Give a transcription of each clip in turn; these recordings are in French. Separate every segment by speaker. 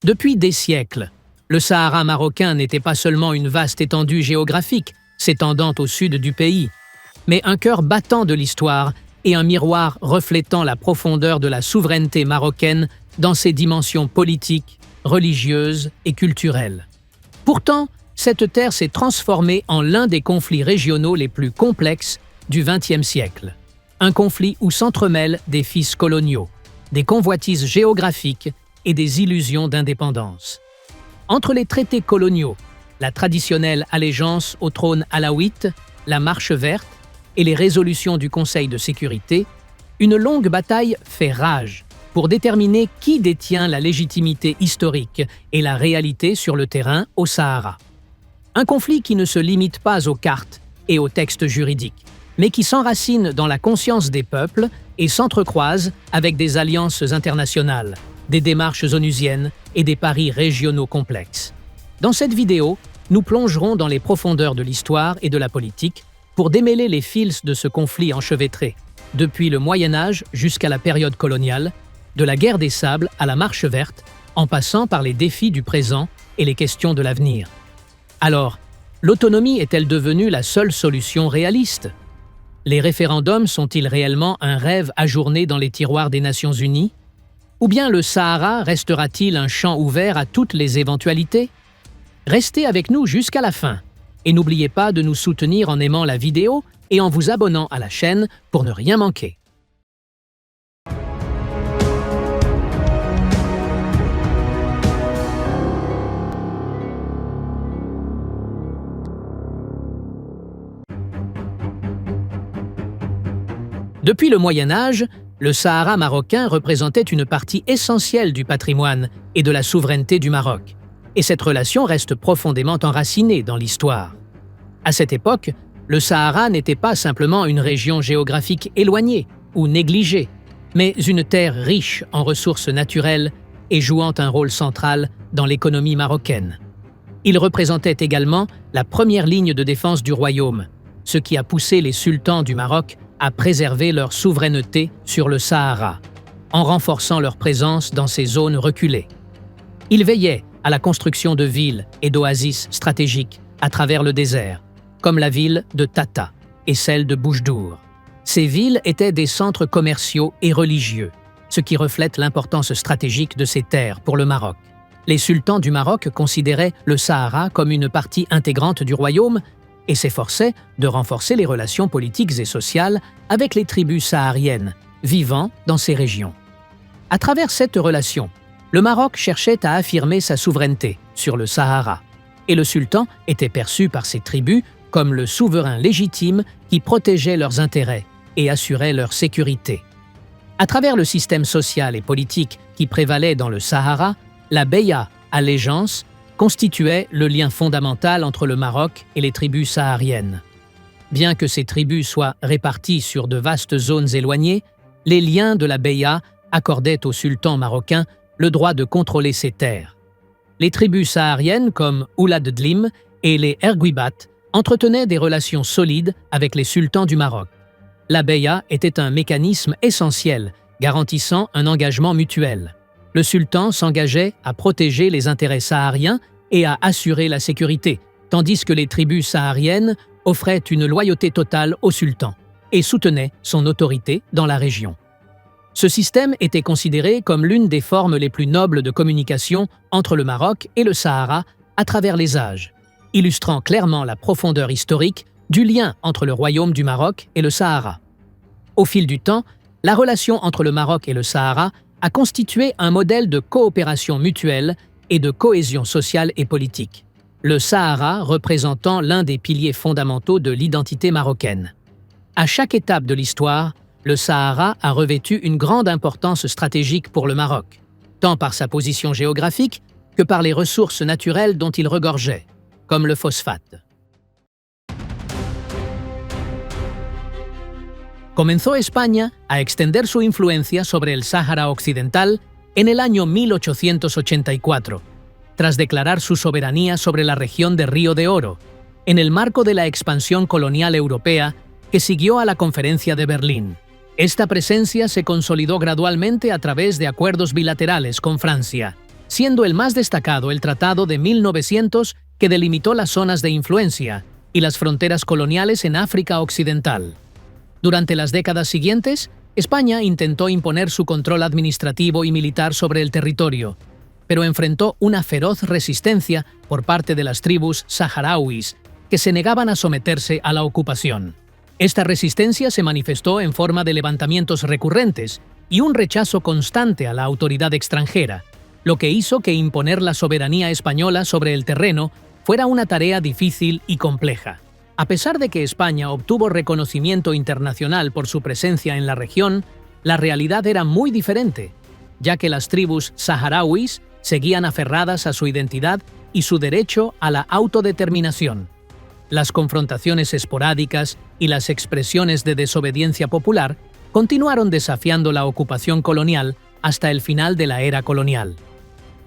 Speaker 1: Depuis des siècles, le Sahara marocain n'était pas seulement une vaste étendue géographique s'étendant au sud du pays, mais un cœur battant de l'histoire et un miroir reflétant la profondeur de la souveraineté marocaine dans ses dimensions politiques, religieuses et culturelles. Pourtant, cette terre s'est transformée en l'un des conflits régionaux les plus complexes du XXe siècle. Un conflit où s'entremêlent des fils coloniaux, des convoitises géographiques et des illusions d'indépendance. Entre les traités coloniaux, la traditionnelle allégeance au trône alaouite, la marche verte et les résolutions du Conseil de sécurité, une longue bataille fait rage pour déterminer qui détient la légitimité historique et la réalité sur le terrain au Sahara. Un conflit qui ne se limite pas aux cartes et aux textes juridiques, mais qui s'enracine dans la conscience des peuples et s'entrecroise avec des alliances internationales, des démarches onusiennes et des paris régionaux complexes. Dans cette vidéo, nous plongerons dans les profondeurs de l'histoire et de la politique pour démêler les fils de ce conflit enchevêtré, depuis le Moyen-Âge jusqu'à la période coloniale, de la guerre des sables à la marche verte, en passant par les défis du présent et les questions de l'avenir. Alors, l'autonomie est-elle devenue la seule solution réaliste? Les référendums sont-ils réellement un rêve ajourné dans les tiroirs des Nations Unies? Ou bien le Sahara restera-t-il un champ ouvert à toutes les éventualités? Restez avec nous jusqu'à la fin et n'oubliez pas de nous soutenir en aimant la vidéo et en vous abonnant à la chaîne pour ne rien manquer. Depuis le Moyen-Âge, le Sahara marocain représentait une partie essentielle du patrimoine et de la souveraineté du Maroc. Et cette relation reste profondément enracinée dans l'histoire. À cette époque, le Sahara n'était pas simplement une région géographique éloignée ou négligée, mais une terre riche en ressources naturelles et jouant un rôle central dans l'économie marocaine. Il représentait également la première ligne de défense du royaume, ce qui a poussé les sultans du Maroc à préserver leur souveraineté sur le Sahara, en renforçant leur présence dans ces zones reculées. Ils veillaient à la construction de villes et d'oasis stratégiques à travers le désert, comme la ville de Tata et celle de Boujdour. Ces villes étaient des centres commerciaux et religieux, ce qui reflète l'importance stratégique de ces terres pour le Maroc. Les sultans du Maroc considéraient le Sahara comme une partie intégrante du royaume et s'efforçaient de renforcer les relations politiques et sociales avec les tribus sahariennes vivant dans ces régions. À travers cette relation, le Maroc cherchait à affirmer sa souveraineté sur le Sahara, et le sultan était perçu par ces tribus comme le souverain légitime qui protégeait leurs intérêts et assurait leur sécurité. À travers le système social et politique qui prévalait dans le Sahara, la beya, allégeance, constituait le lien fondamental entre le Maroc et les tribus sahariennes. Bien que ces tribus soient réparties sur de vastes zones éloignées, les liens de la beya accordaient au sultan marocain le droit de contrôler ces terres. Les tribus sahariennes comme Oulad Dlim et les Erguibat entretenaient des relations solides avec les sultans du Maroc. La beya était un mécanisme essentiel garantissant un engagement mutuel. Le sultan s'engageait à protéger les intérêts sahariens et à assurer la sécurité, tandis que les tribus sahariennes offraient une loyauté totale au sultan et soutenaient son autorité dans la région. Ce système était considéré comme l'une des formes les plus nobles de communication entre le Maroc et le Sahara à travers les âges, illustrant clairement la profondeur historique du lien entre le royaume du Maroc et le Sahara. Au fil du temps, la relation entre le Maroc et le Sahara a constitué un modèle de coopération mutuelle et de cohésion sociale et politique, le Sahara représentant l'un des piliers fondamentaux de l'identité marocaine. À chaque étape de l'histoire, le Sahara a revêtu une grande importance stratégique pour le Maroc, tant par sa position géographique que par les ressources naturelles dont il regorgeait, comme le phosphate. Comenzó España a extender su influencia sobre el Sáhara Occidental en el año 1884, tras declarar su soberanía sobre la región de Río de Oro, en el marco de la expansión colonial europea que siguió a la Conferencia de Berlín. Esta presencia se consolidó gradualmente a través de acuerdos bilaterales con Francia, siendo el más destacado el Tratado de 1900 que delimitó las zonas de influencia y las fronteras coloniales en África Occidental. Durante las décadas siguientes, España intentó imponer su control administrativo y militar sobre el territorio, pero enfrentó una feroz resistencia por parte de las tribus saharauis, que se negaban a someterse a la ocupación. Esta resistencia se manifestó en forma de levantamientos recurrentes y un rechazo constante a la autoridad extranjera, lo que hizo que imponer la soberanía española sobre el terreno fuera una tarea difícil y compleja. A pesar de que España obtuvo reconocimiento internacional por su presencia en la región, la realidad era muy diferente, ya que las tribus saharauis seguían aferradas a su identidad y su derecho a la autodeterminación. Las confrontaciones esporádicas y las expresiones de desobediencia popular continuaron desafiando la ocupación colonial hasta el final de la era colonial.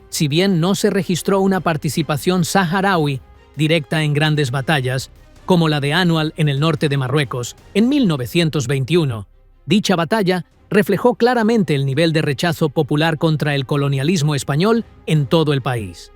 Speaker 1: Si bien no se registró una participación saharaui directa en grandes batallas, como la de Anual en el norte de Marruecos en 1921, dicha batalla reflejó claramente el nivel de rechazo popular contra el colonialismo español en todo el país.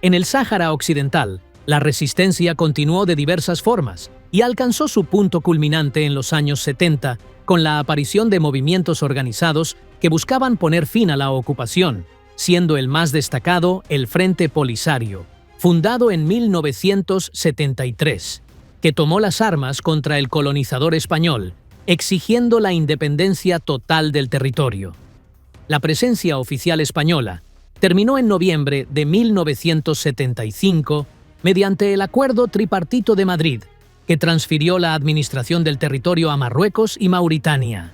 Speaker 1: En el Sáhara Occidental, la resistencia continuó de diversas formas y alcanzó su punto culminante en los años 70 con la aparición de movimientos organizados que buscaban poner fin a la ocupación, siendo el más destacado el Frente Polisario, fundado en 1973, que tomó las armas contra el colonizador español, exigiendo la independencia total del territorio. La presencia oficial española terminó en noviembre de 1975 mediante el Acuerdo Tripartito de Madrid, que transfirió la administración del territorio a Marruecos y Mauritania.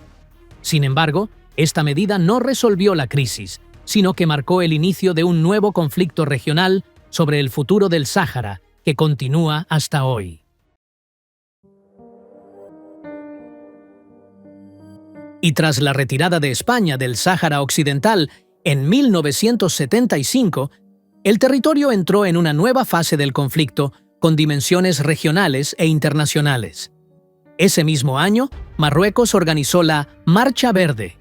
Speaker 1: Sin embargo, esta medida no resolvió la crisis, sino que marcó el inicio de un nuevo conflicto regional sobre el futuro del Sáhara, que continúa hasta hoy. Y tras la retirada de España del Sáhara Occidental en 1975, el territorio entró en una nueva fase del conflicto con dimensiones regionales e internacionales. Ese mismo año, Marruecos organizó la Marcha Verde,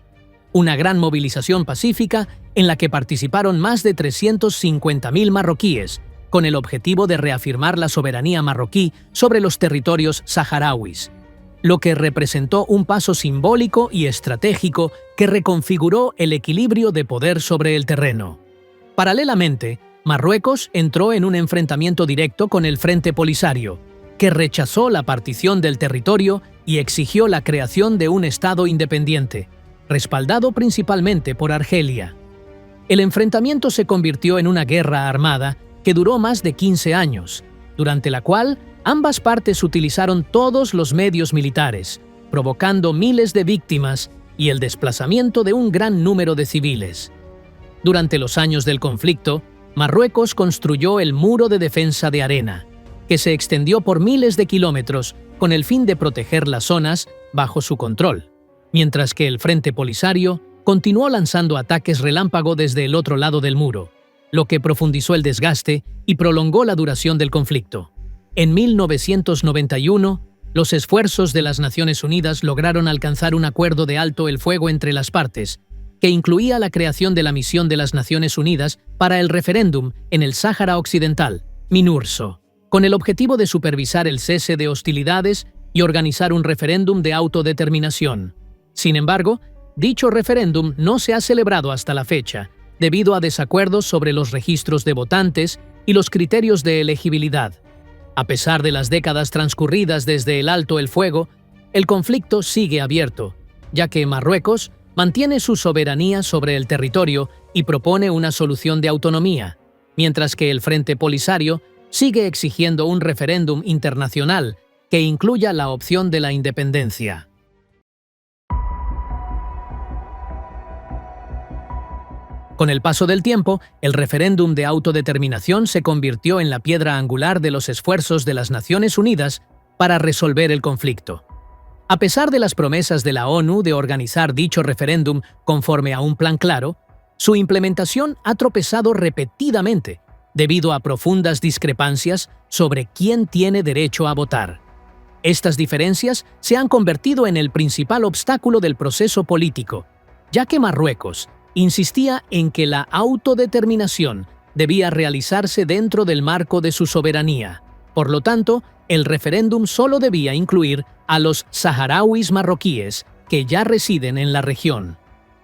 Speaker 1: una gran movilización pacífica en la que participaron más de 350.000 marroquíes, con el objetivo de reafirmar la soberanía marroquí sobre los territorios saharauis, lo que representó un paso simbólico y estratégico que reconfiguró el equilibrio de poder sobre el terreno. Paralelamente, Marruecos entró en un enfrentamiento directo con el Frente Polisario, que rechazó la partición del territorio y exigió la creación de un Estado independiente, respaldado principalmente por Argelia. El enfrentamiento se convirtió en una guerra armada que duró más de 15 años, durante la cual ambas partes utilizaron todos los medios militares, provocando miles de víctimas y el desplazamiento de un gran número de civiles. Durante los años del conflicto, Marruecos construyó el Muro de Defensa de Arena, que se extendió por miles de kilómetros con el fin de proteger las zonas bajo su control, mientras que el Frente Polisario continuó lanzando ataques relámpago desde el otro lado del muro, lo que profundizó el desgaste y prolongó la duración del conflicto. En 1991, los esfuerzos de las Naciones Unidas lograron alcanzar un acuerdo de alto el fuego entre las partes, que incluía la creación de la Misión de las Naciones Unidas para el referéndum en el Sáhara Occidental, MINURSO, con el objetivo de supervisar el cese de hostilidades y organizar un referéndum de autodeterminación. Sin embargo, dicho referéndum no se ha celebrado hasta la fecha, debido a desacuerdos sobre los registros de votantes y los criterios de elegibilidad. A pesar de las décadas transcurridas desde el alto el fuego, el conflicto sigue abierto, ya que Marruecos mantiene su soberanía sobre el territorio y propone una solución de autonomía, mientras que el Frente Polisario sigue exigiendo un referéndum internacional que incluya la opción de la independencia. Con el paso del tiempo, el referéndum de autodeterminación se convirtió en la piedra angular de los esfuerzos de las Naciones Unidas para resolver el conflicto. A pesar de las promesas de la ONU de organizar dicho referéndum conforme a un plan claro, su implementación ha tropezado repetidamente debido a profundas discrepancias sobre quién tiene derecho a votar. Estas diferencias se han convertido en el principal obstáculo del proceso político, ya que Marruecos, insistía en que la autodeterminación debía realizarse dentro del marco de su soberanía. Por lo tanto, el referéndum solo debía incluir a los saharauis marroquíes que ya residen en la región.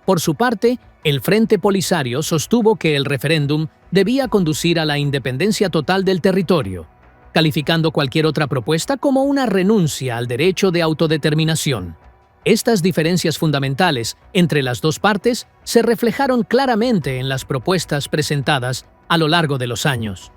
Speaker 1: Por su parte, el Frente Polisario sostuvo que el referéndum debía conducir a la independencia total del territorio, calificando cualquier otra propuesta como una renuncia al derecho de autodeterminación. Estas diferencias fundamentales entre las dos partes se reflejaron claramente en las propuestas presentadas a lo largo de los años.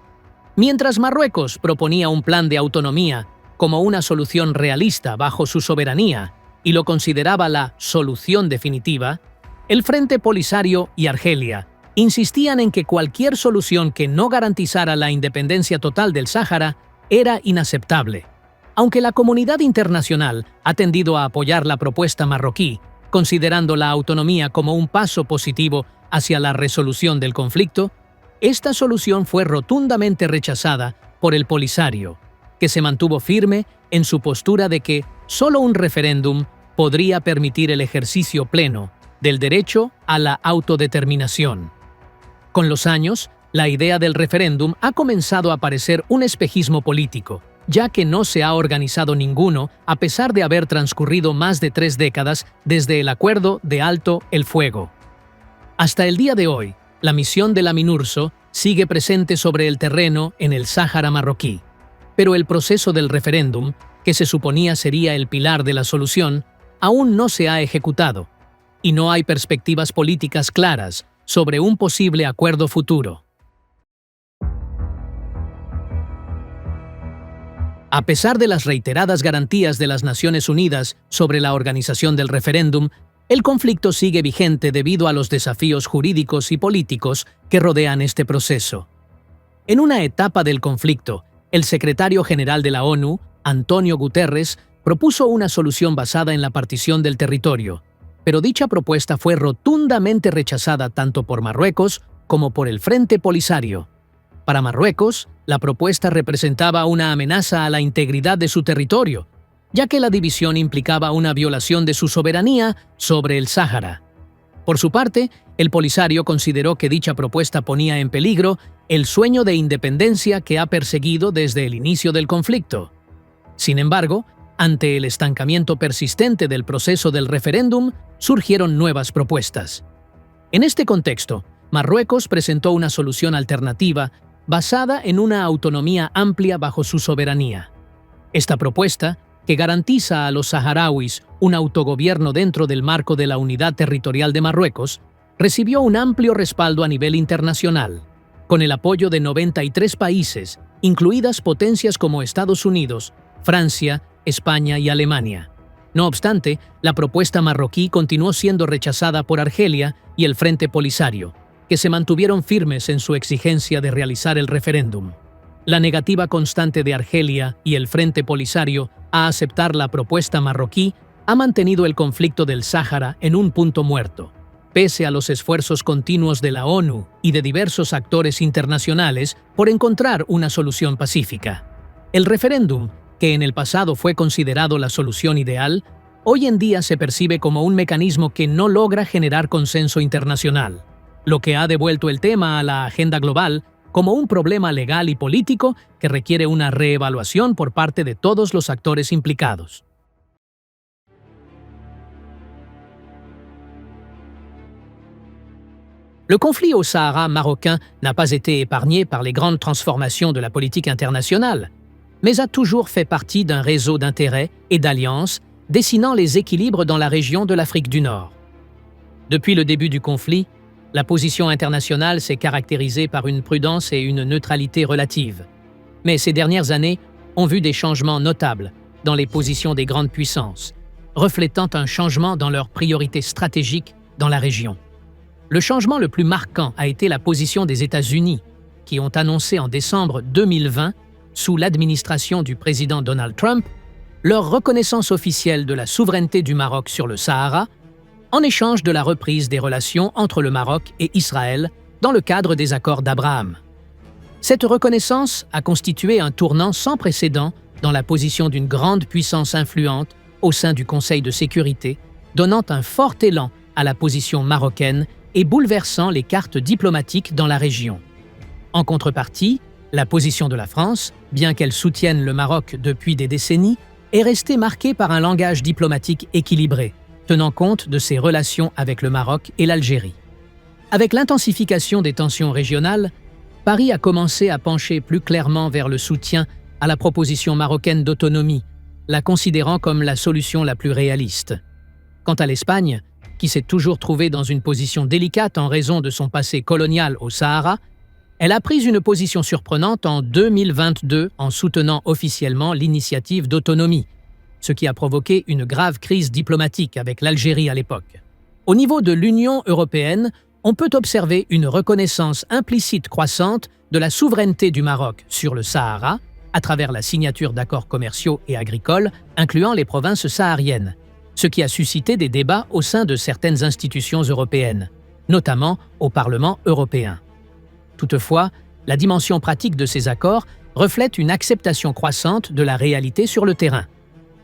Speaker 1: Mientras Marruecos proponía un plan de autonomía como una solución realista bajo su soberanía y lo consideraba la solución definitiva, el Frente Polisario y Argelia insistían en que cualquier solución que no garantizara la independencia total del Sáhara era inaceptable. Aunque la comunidad internacional ha tendido a apoyar la propuesta marroquí, considerando la autonomía como un paso positivo hacia la resolución del conflicto, esta solución fue rotundamente rechazada por el Polisario, que se mantuvo firme en su postura de que solo un referéndum podría permitir el ejercicio pleno del derecho a la autodeterminación. Con los años, la idea del referéndum ha comenzado a parecer un espejismo político, ya que no se ha organizado ninguno a pesar de haber transcurrido más de 3 décadas desde el Acuerdo de Alto el Fuego. Hasta el día de hoy, la misión de la MINURSO sigue presente sobre el terreno en el Sáhara marroquí, pero el proceso del referéndum, que se suponía sería el pilar de la solución, aún no se ha ejecutado, y no hay perspectivas políticas claras sobre un posible acuerdo futuro. A pesar de las reiteradas garantías de las Naciones Unidas sobre la organización del referéndum, el conflicto sigue vigente debido a los desafíos jurídicos y políticos que rodean este proceso. En una etapa del conflicto, el secretario general de la ONU, Antonio Guterres, propuso una solución basada en la partición del territorio, pero dicha propuesta fue rotundamente rechazada tanto por Marruecos como por el Frente Polisario. Para Marruecos, la propuesta representaba una amenaza a la integridad de su territorio, ya que la división implicaba una violación de su soberanía sobre el Sáhara. Por su parte, el Polisario consideró que dicha propuesta ponía en peligro el sueño de independencia que ha perseguido desde el inicio del conflicto. Sin embargo, ante el estancamiento persistente del proceso del referéndum, surgieron nuevas propuestas. En este contexto, Marruecos presentó una solución alternativa basada en una autonomía amplia bajo su soberanía. Esta propuesta, que garantiza a los saharauis un autogobierno dentro del marco de la unidad territorial de Marruecos, recibió un amplio respaldo a nivel internacional, con el apoyo de 93 países, incluidas potencias como Estados Unidos, Francia, España y Alemania. No obstante, la propuesta marroquí continuó siendo rechazada por Argelia y el Frente Polisario, que se mantuvieron firmes en su exigencia de realizar el referéndum. La negativa constante de Argelia y el Frente Polisario a aceptar la propuesta marroquí ha mantenido el conflicto del Sáhara en un punto muerto, pese a los esfuerzos continuos de la ONU y de diversos actores internacionales por encontrar una solución pacífica. El referéndum, que en el pasado fue considerado la solución ideal, hoy en día se percibe como un mecanismo que no logra generar consenso internacional, lo que ha devuelto el tema a la agenda global como un problema legal y político que requiere una reevaluación por parte de todos los actores implicados. Le conflit au Sahara marocain n'a pas été épargné par les grandes transformations de la politique internationale, mais a toujours fait partie d'un réseau d'intérêts et d'alliances dessinant les équilibres dans la région de l'Afrique du Nord. Depuis le début du conflit, la position internationale s'est caractérisée par une prudence et une neutralité relative. Mais ces dernières années ont vu des changements notables dans les positions des grandes puissances, reflétant un changement dans leurs priorités stratégiques dans la région. Le changement le plus marquant a été la position des États-Unis, qui ont annoncé en décembre 2020, sous l'administration du président Donald Trump, leur reconnaissance officielle de la souveraineté du Maroc sur le Sahara, en échange de la reprise des relations entre le Maroc et Israël dans le cadre des accords d'Abraham. Cette reconnaissance a constitué un tournant sans précédent dans la position d'une grande puissance influente au sein du Conseil de sécurité, donnant un fort élan à la position marocaine et bouleversant les cartes diplomatiques dans la région. En contrepartie, la position de la France, bien qu'elle soutienne le Maroc depuis des décennies, est restée marquée par un langage diplomatique équilibré, tenant compte de ses relations avec le Maroc et l'Algérie. Avec l'intensification des tensions régionales, Paris a commencé à pencher plus clairement vers le soutien à la proposition marocaine d'autonomie, la considérant comme la solution la plus réaliste. Quant à l'Espagne, qui s'est toujours trouvée dans une position délicate en raison de son passé colonial au Sahara, elle a pris une position surprenante en 2022 en soutenant officiellement l'initiative d'autonomie, ce qui a provoqué une grave crise diplomatique avec l'Algérie à l'époque. Au niveau de l'Union européenne, on peut observer une reconnaissance implicite croissante de la souveraineté du Maroc sur le Sahara à travers la signature d'accords commerciaux et agricoles incluant les provinces sahariennes, ce qui a suscité des débats au sein de certaines institutions européennes, notamment au Parlement européen. Toutefois, la dimension pratique de ces accords reflète une acceptation croissante de la réalité sur le terrain.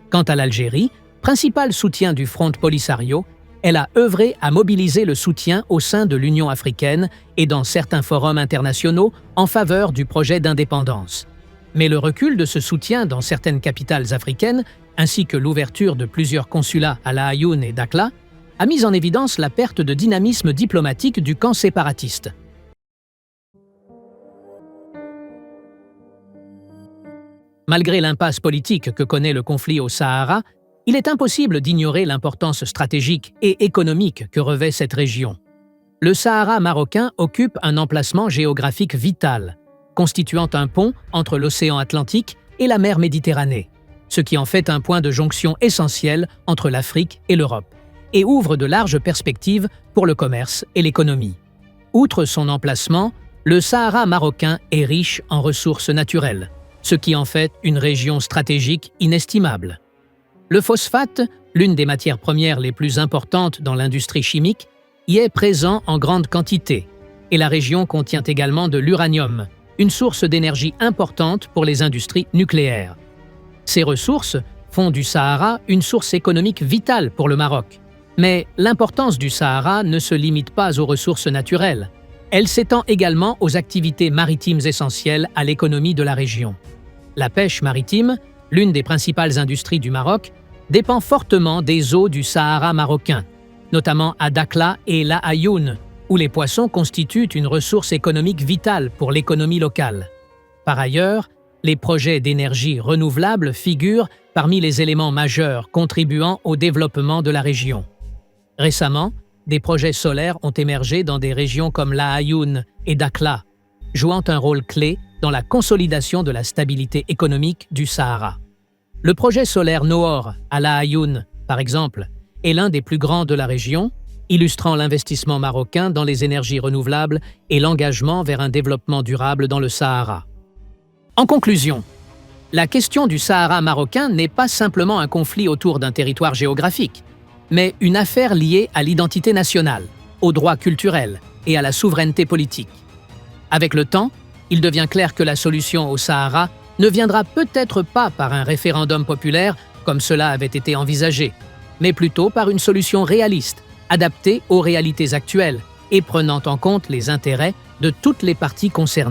Speaker 1: Quant à l'Algérie, principal soutien du Front Polisario, elle a œuvré à mobiliser le soutien au sein de l'Union africaine et dans certains forums internationaux en faveur du projet d'indépendance. Mais le recul de ce soutien dans certaines capitales africaines, ainsi que l'ouverture de plusieurs consulats à La Aïoun et Dakhla, a mis en évidence la perte de dynamisme diplomatique du camp séparatiste. Malgré l'impasse politique que connaît le conflit au Sahara, il est impossible d'ignorer l'importance stratégique et économique que revêt cette région. Le Sahara marocain occupe un emplacement géographique vital, constituant un pont entre l'océan Atlantique et la mer Méditerranée, ce qui en fait un point de jonction essentiel entre l'Afrique et l'Europe, et ouvre de larges perspectives pour le commerce et l'économie. Outre son emplacement, le Sahara marocain est riche en ressources naturelles, ce qui en fait une région stratégique inestimable. Le phosphate, l'une des matières premières les plus importantes dans l'industrie chimique, y est présent en grande quantité, et la région contient également de l'uranium, une source d'énergie importante pour les industries nucléaires. Ces ressources font du Sahara une source économique vitale pour le Maroc. Mais l'importance du Sahara ne se limite pas aux ressources naturelles. Elle s'étend également aux activités maritimes essentielles à l'économie de la région. La pêche maritime, l'une des principales industries du Maroc, dépend fortement des eaux du Sahara marocain, notamment à Dakhla et La Aïoun, où les poissons constituent une ressource économique vitale pour l'économie locale. Par ailleurs, les projets d'énergie renouvelable figurent parmi les éléments majeurs contribuant au développement de la région. Récemment, des projets solaires ont émergé dans des régions comme La Aïoun et Dakhla, jouant un rôle clé dans la consolidation de la stabilité économique du Sahara. Le projet solaire Noor à La Aïoun, par exemple, est l'un des plus grands de la région, illustrant l'investissement marocain dans les énergies renouvelables et l'engagement vers un développement durable dans le Sahara. En conclusion, la question du Sahara marocain n'est pas simplement un conflit autour d'un territoire géographique, mais une affaire liée à l'identité nationale, aux droits culturels et à la souveraineté politique. Avec le temps, il devient clair que la solution au Sahara ne viendra peut-être pas par un référendum populaire comme cela avait été envisagé, mais plutôt par une solution réaliste, adaptée aux réalités actuelles et prenant en compte les intérêts de toutes les parties concernées.